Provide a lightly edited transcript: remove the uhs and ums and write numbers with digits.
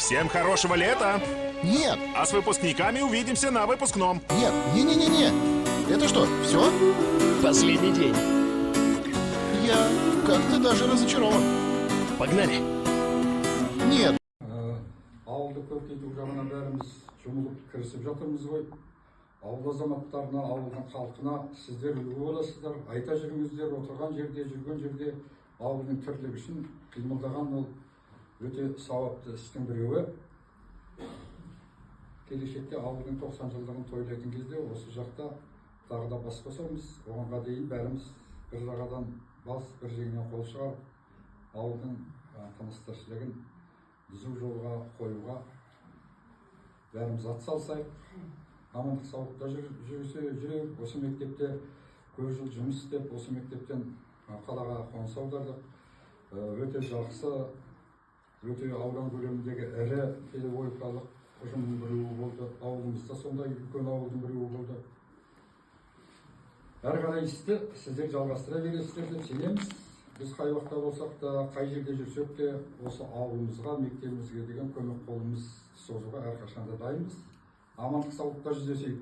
Всем хорошего лета! Нет, А с выпускниками увидимся на выпускном. нет, не-не-не-не. Это что, все? Последний день. Я как-то даже разочарован. Погнали. Нет. Ауылды көркейту жағына бәріміз жұмылып кірісіп жатырмыз ғой. Ауыл азаматтарына, ауылдың халқына сіздер үлгі боласыздар, айта жүріңіздер, отырған жерде, жүрген жерде ауылдың тірлігі үшін қимылдаған ол өте сауапты істің біреуі. Келешекте ауылдың 90 жылдығын тойлайтын кезде осы жақта тағы да бас қосамыз. Оғанға дейін бәріміз бір жағадан бас, бір жеңнен қол шығарып ауылдың тыныс-тіршілігін түзу жолға қоюға бәріміз атсалысайық. Амандық саулықта жүрейік. Осы мектепте көп жыл жұмыс істеп, осы мектептен қалаға қоныс аудардық. Өте жақсы, өте аудан көлеміндегі ірі педагогикалық ұжымның біреуі болды. Ауылымызда сондай үлкен ауылдың біреуі болды. Әрі қарай істі сіздер жалғастыра бересіздер деп сенеміз. Біз қай уақытта болсақ та, қай жерде жүрсек те, осы ауылымызға, мектебімізге деген көмек қолымыз созуға әрқашанда дайынбыз. Амандық саулықта жүздесейік.